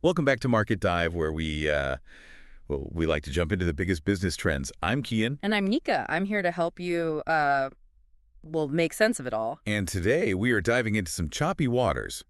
Welcome back to Market Dive, where we like to jump into the biggest business trends. I'm Kian, And I'm Nika. I'm here to help you, make sense of it all. and today we are diving into some choppy waters.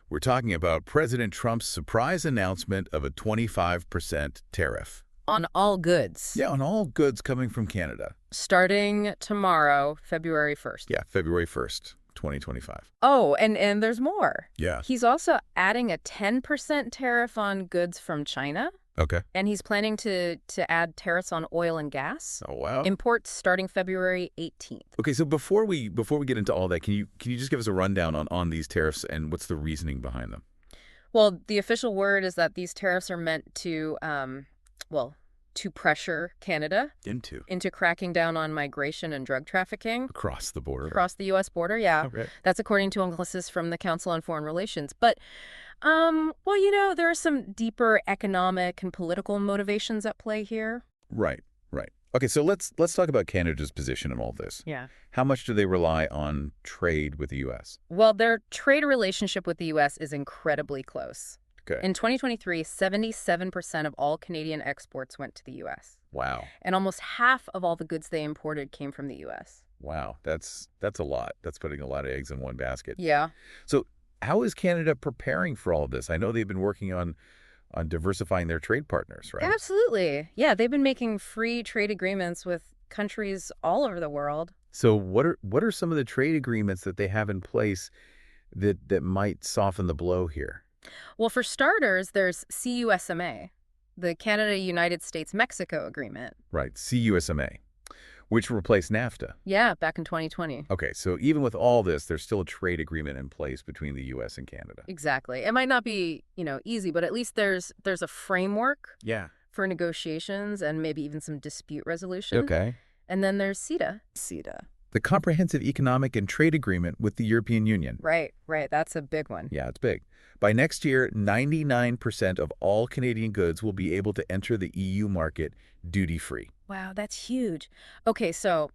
We're talking about President Trump's surprise announcement of a 25% tariff. On all goods. Yeah, on all goods coming from Canada. Starting tomorrow, February 1st. Yeah, February 1st, 2025. Oh, and there's more. Yeah. He's also adding a 10% tariff on goods from China, Okay. and he's planning to add tariffs on oil and gas. Oh, wow. Imports starting February 18th. Okay, so before we get into all that, can you just give us a rundown on these tariffs and what's the reasoning behind them? Well, the official word is that these tariffs are meant to, to pressure Canada into cracking down on migration and drug trafficking. Across the border. Across the U.S. border, yeah. Okay. That's according to analysis from the Council on Foreign Relations. But, there are some deeper economic and political motivations at play here. Right, right. Okay, so let's talk about Canada's position in all this. Yeah. How much do they rely on trade with the U.S.? Well, their trade relationship with the U.S. is incredibly close. Okay. In 2023, 77% of all Canadian exports went to the U.S. Wow. And almost half of all the goods they imported came from the U.S. Wow, that's a lot. That's putting a lot of eggs in one basket. Yeah. So how is Canada preparing for all of this? I know they've been working on diversifying their trade partners, right? Absolutely. Yeah, they've been making free trade agreements with countries all over the world. So what are some of the trade agreements that they have in place that might soften the blow here? Well, for starters, there's CUSMA, the Canada-United States-Mexico Agreement. Right, CUSMA, which replaced NAFTA. Yeah, back in 2020. Okay, so even with all this, there's still a trade agreement in place between the U.S. and Canada. Exactly. It might not be, easy, but at least there's a framework Yeah. for negotiations and maybe even some dispute resolution. Okay. And then there's CETA. The Comprehensive Economic and Trade Agreement with the European Union. Right. That's a big one. Yeah, it's big. By next year, 99% of all Canadian goods will be able to enter the EU market duty-free. Wow, that's huge. Okay, so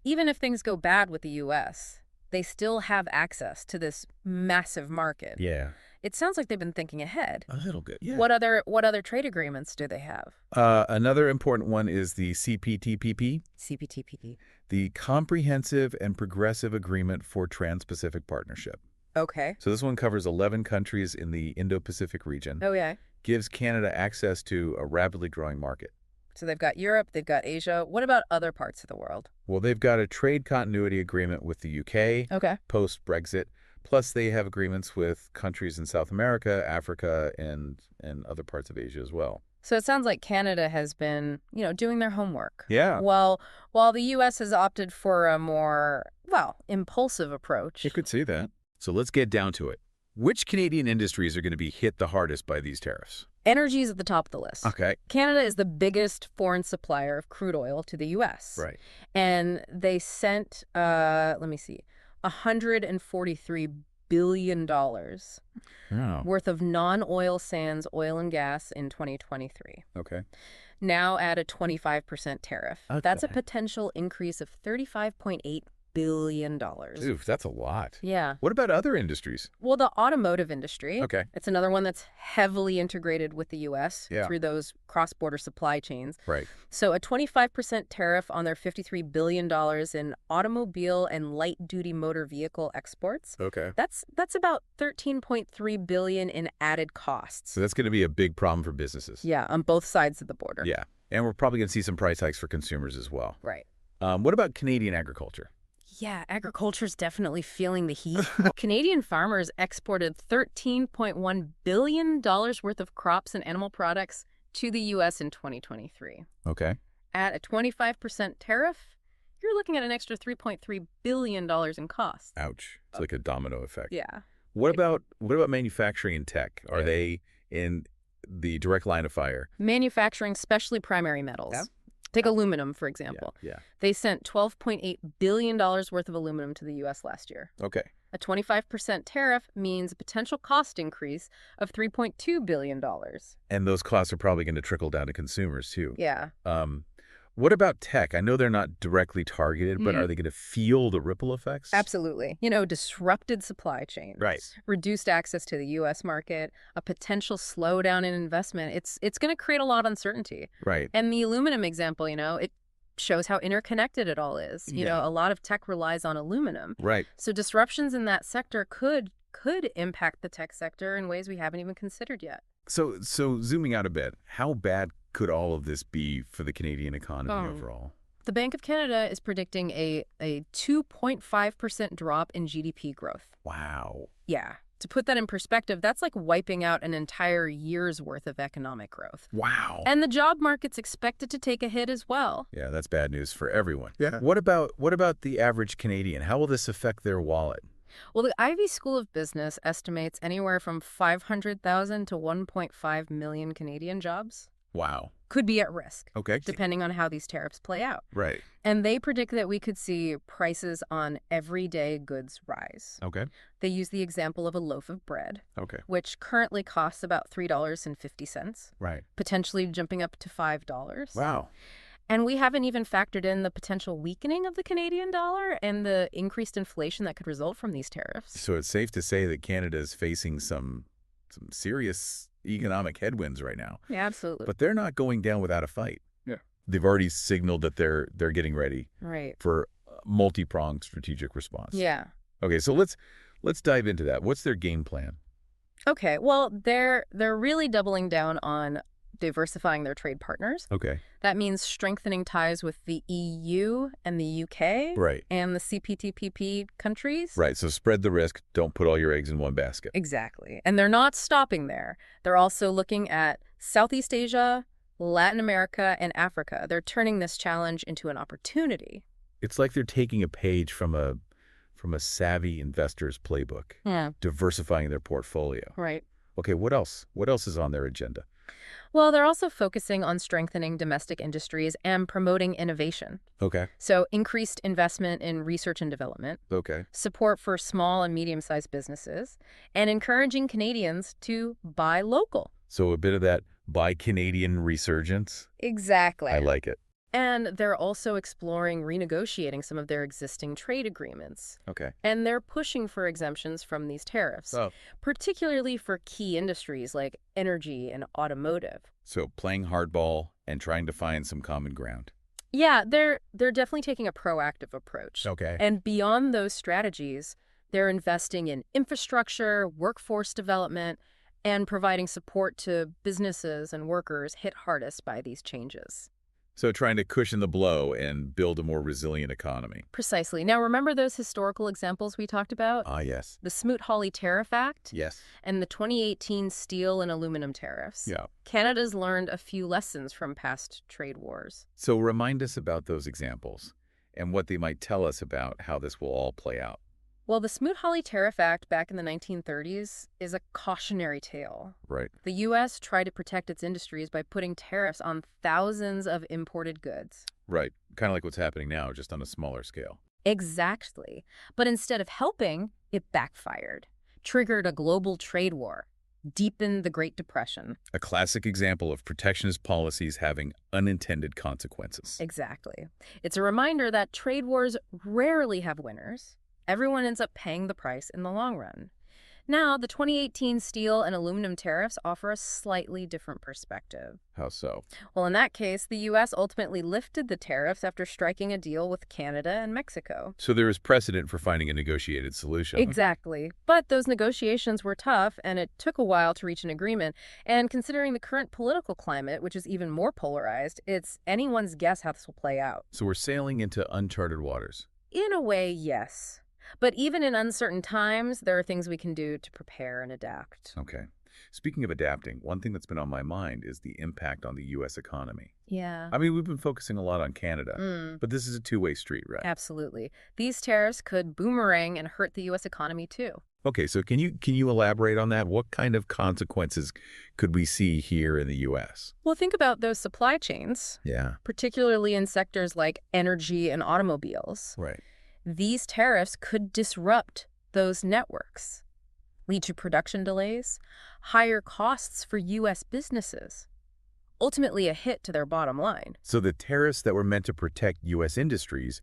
even if things go bad with the U.S., they still have access to this massive market. Yeah. It sounds like they've been thinking ahead. A little bit, yeah. What other trade agreements do they have? Another important one is the CPTPP, CPTPP. the Comprehensive and Progressive Agreement for Trans-Pacific Partnership. Okay. So this one covers 11 countries in the Indo-Pacific region. Oh, yeah. Gives Canada access to a rapidly growing market. So they've got Europe, they've got Asia. What about other parts of the world? Well, they've got a trade continuity agreement with the UK Okay. post-Brexit. Plus, they have agreements with countries in South America, Africa, and other parts of Asia as well. So it sounds like Canada has been, doing their homework. Yeah. Well, while the U.S. has opted for a more, impulsive approach. You could see that. So let's get down to it. Which Canadian industries are going to be hit the hardest by these tariffs? Energy is at the top of the list. Okay. Canada is the biggest foreign supplier of crude oil to the U.S. Right. And they sent, $143 billion Oh. worth of non-oil sands oil and gas in 2023. Okay. Now add a 25% tariff. That's a Okay. potential increase of $35.8 billion. Oof, that's a lot. Yeah. What about other industries? Well, the automotive industry. Okay. It's another one that's heavily integrated with the U.S. Yeah. through those cross-border supply chains. Right. So a 25% tariff on their $53 billion in automobile and light-duty motor vehicle exports. Okay. That's about $13.3 billion in added costs. So that's going to be a big problem for businesses. Yeah, on both sides of the border. Yeah. And we're probably going to see some price hikes for consumers as well. Right. What about Canadian agriculture? Yeah, agriculture's definitely feeling the heat. Canadian farmers exported $13.1 billion worth of crops and animal products to the U.S. in 2023. Okay. At a 25% tariff, you're looking at an extra $3.3 billion in costs. Ouch. It's like a domino effect. Yeah. What about manufacturing and tech? Are Yeah. they in the direct line of fire? Manufacturing, especially primary metals. Yeah. Take aluminum, for example. Yeah. They sent $12.8 billion worth of aluminum to the U.S. last year. Okay. A 25% tariff means a potential cost increase of $3.2 billion. And those costs are probably going to trickle down to consumers too. Yeah. What about tech? I know they're not directly targeted, but are they going to feel the ripple effects? Absolutely. Disrupted supply chains, Right. reduced access to the U.S. market, a potential slowdown in investment. It's going to create a lot of uncertainty. Right. And the aluminum example, it shows how interconnected it all is. Yeah. A lot of tech relies on aluminum. Right. So disruptions in that sector could impact the tech sector in ways we haven't even considered yet. So zooming out a bit, how bad could all of this be for the Canadian economy overall? The Bank of Canada is predicting a 2.5% drop in GDP growth. Wow. Yeah. To put that in perspective, that's like wiping out an entire year's worth of economic growth. Wow. And the job market's expected to take a hit as well. Yeah, that's bad news for everyone. Yeah. What about the average Canadian? How will this affect their wallet? Well, the Ivy School of Business estimates anywhere from 500,000 to 1.5 million Canadian jobs Wow. could be at risk, Okay. depending on how these tariffs play out. Right. And they predict that we could see prices on everyday goods rise. Okay. They use the example of a loaf of bread, Okay. which currently costs about $3.50, Right. potentially jumping up to $5. Wow. And we haven't even factored in the potential weakening of the Canadian dollar and the increased inflation that could result from these tariffs. So it's safe to say that Canada is facing some serious economic headwinds right now. Yeah, absolutely. But they're not going down without a fight. Yeah. They've already signaled that they're getting ready Right. for a multi-pronged strategic response. Yeah. Okay, so let's dive into that. What's their game plan? Okay. Well, they're really doubling down on diversifying their trade partners. Okay. That means strengthening ties with the EU and the UK Right. and the CPTPP countries. Right. So spread the risk. Don't put all your eggs in one basket. Exactly. And they're not stopping there. They're also looking at Southeast Asia, Latin America, and Africa. They're turning this challenge into an opportunity. It's like they're taking a page from a savvy investor's playbook, Yeah. diversifying their portfolio. Right. Okay, what else? What else is on their agenda? Well, they're also focusing on strengthening domestic industries and promoting innovation. Okay. So increased investment in research and development, Okay. support for small and medium-sized businesses, and encouraging Canadians to buy local. So a bit of that buy Canadian resurgence. Exactly. I like it. And they're also exploring renegotiating some of their existing trade agreements. Okay. And they're pushing for exemptions from these tariffs, particularly for key industries like energy and automotive. So playing hardball and trying to find some common ground. Yeah, they're definitely taking a proactive approach. Okay. And beyond those strategies, they're investing in infrastructure, workforce development, and providing support to businesses and workers hit hardest by these changes. So trying to cushion the blow and build a more resilient economy. Precisely. Now, remember those historical examples we talked about? Ah, yes. The Smoot-Hawley Tariff Act Yes. and the 2018 steel and aluminum tariffs. Yeah. Canada's learned a few lessons from past trade wars. So remind us about those examples and what they might tell us about how this will all play out. Well, the Smoot-Hawley Tariff Act back in the 1930s is a cautionary tale. Right. The U.S. tried to protect its industries by putting tariffs on thousands of imported goods. Right. Kind of like what's happening now, just on a smaller scale. Exactly. But instead of helping, it backfired, triggered a global trade war, deepened the Great Depression. A classic example of protectionist policies having unintended consequences. Exactly. It's a reminder that trade wars rarely have winners. Everyone ends up paying the price in the long run. Now, the 2018 steel and aluminum tariffs offer a slightly different perspective. How so? Well, in that case, the U.S. ultimately lifted the tariffs after striking a deal with Canada and Mexico. So there is precedent for finding a negotiated solution. Exactly. But those negotiations were tough, and it took a while to reach an agreement. And considering the current political climate, which is even more polarized, it's anyone's guess how this will play out. So we're sailing into uncharted waters. In a way, yes. But even in uncertain times, there are things we can do to prepare and adapt. Okay. Speaking of adapting, one thing that's been on my mind is the impact on the U.S. economy. Yeah. I mean, we've been focusing a lot on Canada, but this is a two-way street, right? Absolutely. These tariffs could boomerang and hurt the U.S. economy, too. Okay, so can you elaborate on that? What kind of consequences could we see here in the U.S.? Well, think about those supply chains, Yeah. particularly in sectors like energy and automobiles. Right. These tariffs could disrupt those networks, lead to production delays, higher costs for U.S. businesses. ultimately a hit to their bottom line. So the tariffs that were meant to protect U.S. industries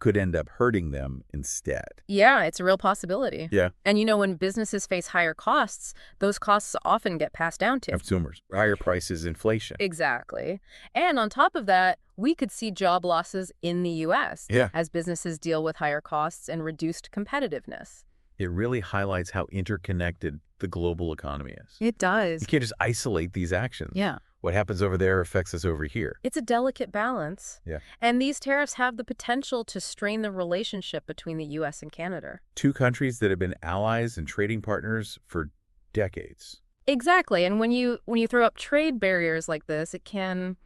could end up hurting them instead. Yeah, it's a real possibility. Yeah. And when businesses face higher costs, those costs often get passed down to Consumers. Higher prices, inflation. Exactly. And on top of that, we could see job losses in the U.S. Yeah. as businesses deal with higher costs and reduced competitiveness. It really highlights how interconnected the global economy is. It does. You can't just isolate these actions. Yeah. What happens over there affects us over here. It's a delicate balance. Yeah. And these tariffs have the potential to strain the relationship between the U.S. and Canada. Two countries that have been allies and trading partners for decades. Exactly. And when you throw up trade barriers like this, it can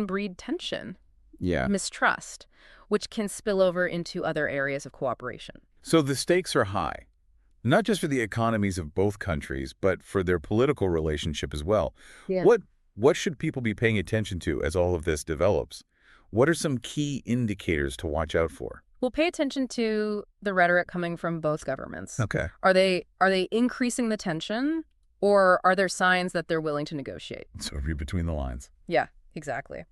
breed tension, mistrust, which can spill over into other areas of cooperation. So the stakes are high, not just for the economies of both countries, but for their political relationship as well. Yeah. What should people be paying attention to as all of this develops? What are some key indicators to watch out for? Well, pay attention to the rhetoric coming from both governments. Okay. Are they increasing the tension, or are there signs that they're willing to negotiate? So read between the lines. Yeah, exactly.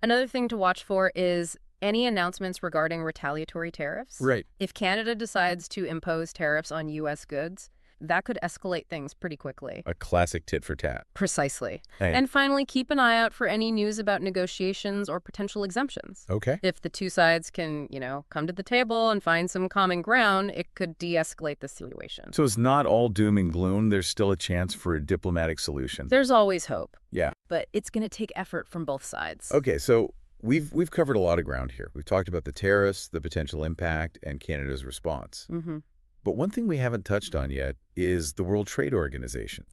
Another thing to watch for is any announcements regarding retaliatory tariffs. Right. If Canada decides to impose tariffs on U.S. goods, that could escalate things pretty quickly. A classic tit for tat. Precisely. Hey. And finally, keep an eye out for any news about negotiations or potential exemptions. Okay. If the two sides can, come to the table and find some common ground, it could de-escalate the situation. So it's not all doom and gloom. There's still a chance for a diplomatic solution. There's always hope. Yeah. But it's going to take effort from both sides. Okay, so we've covered a lot of ground here. We've talked about the tariffs, the potential impact, and Canada's response. Mm-hmm. But one thing we haven't touched on yet is the World Trade Organization,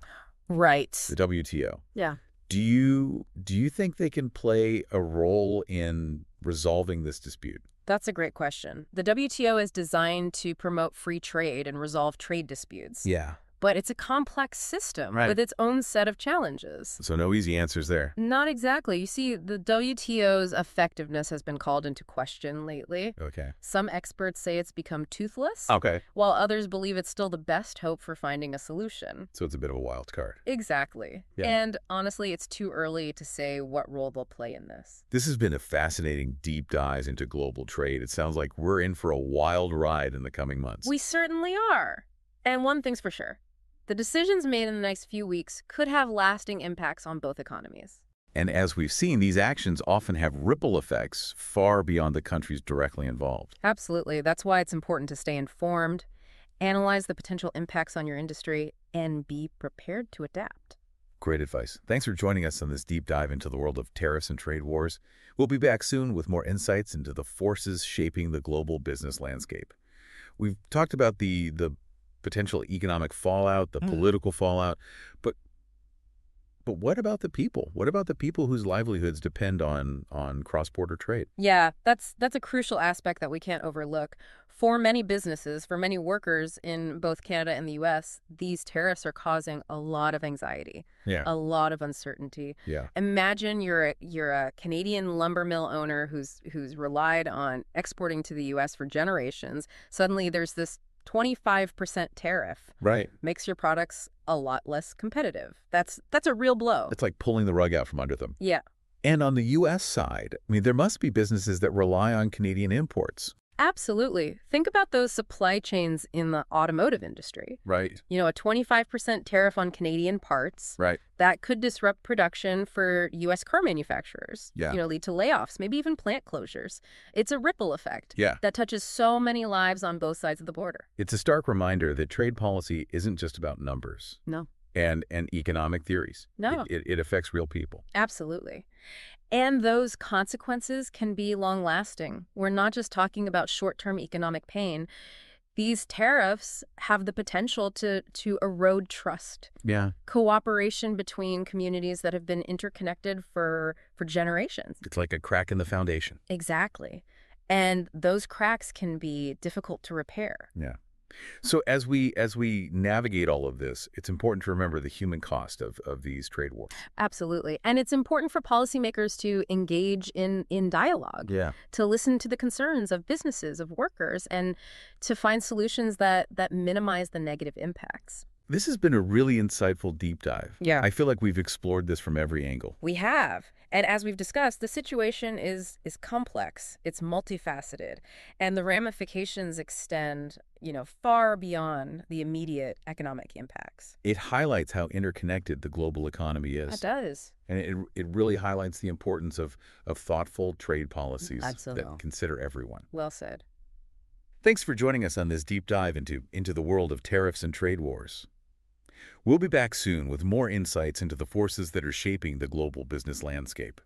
Right. the WTO. Yeah. Do you think they can play a role in resolving this dispute? That's a great question. The WTO is designed to promote free trade and resolve trade disputes. Yeah. But it's a complex system Right. with its own set of challenges. So no easy answers there. Not exactly. You see, the WTO's effectiveness has been called into question lately. Okay. Some experts say it's become toothless, Okay. while others believe it's still the best hope for finding a solution. So it's a bit of a wild card. Exactly. Yeah. And honestly, it's too early to say what role they'll play in this. This has been a fascinating deep dive into global trade. It sounds like we're in for a wild ride in the coming months. We certainly are. And one thing's for sure. The decisions made in the next few weeks could have lasting impacts on both economies. And as we've seen, these actions often have ripple effects far beyond the countries directly involved. Absolutely. That's why it's important to stay informed, analyze the potential impacts on your industry, and be prepared to adapt. Great advice. Thanks for joining us on this deep dive into the world of tariffs and trade wars. We'll be back soon with more insights into the forces shaping the global business landscape. We've talked about the potential economic fallout, the political fallout, but what about the people? What about the people whose livelihoods depend on cross-border trade? Yeah, that's a crucial aspect that we can't overlook. For many businesses, for many workers in both Canada and the U.S., these tariffs are causing a lot of anxiety, a lot of uncertainty. Yeah. Imagine you're a Canadian lumber mill owner who's relied on exporting to the U.S. for generations. Suddenly there's this 25% tariff. Right. Makes your products a lot less competitive. That's a real blow. It's like pulling the rug out from under them. Yeah. And on the U.S. side, I mean, there must be businesses that rely on Canadian imports. Absolutely. Think about those supply chains in the automotive industry. Right. A 25% tariff on Canadian parts. Right. That could disrupt production for U.S. car manufacturers. Yeah. Lead to layoffs, maybe even plant closures. It's a ripple effect. Yeah. That touches so many lives on both sides of the border. It's a stark reminder that trade policy isn't just about numbers. No. And economic theories. No. It affects real people. Absolutely. And those consequences can be long-lasting. We're not just talking about short-term economic pain. These tariffs have the potential to erode trust. Yeah. Cooperation between communities that have been interconnected for generations. It's like a crack in the foundation. Exactly. And those cracks can be difficult to repair. Yeah. So as we navigate all of this, it's important to remember the human cost of these trade wars. Absolutely. And it's important for policymakers to engage in dialogue, to listen to the concerns of businesses, of workers, and to find solutions that minimize the negative impacts. This has been a really insightful deep dive. Yeah. I feel like we've explored this from every angle. We have. And as we've discussed, the situation is complex. It's multifaceted. And the ramifications extend, far beyond the immediate economic impacts. It highlights how interconnected the global economy It is. does. And it really highlights the importance of thoughtful trade policies Absolutely. that consider everyone. Well said. Thanks for joining us on this deep dive into the world of tariffs and trade wars. We'll be back soon with more insights into the forces that are shaping the global business landscape.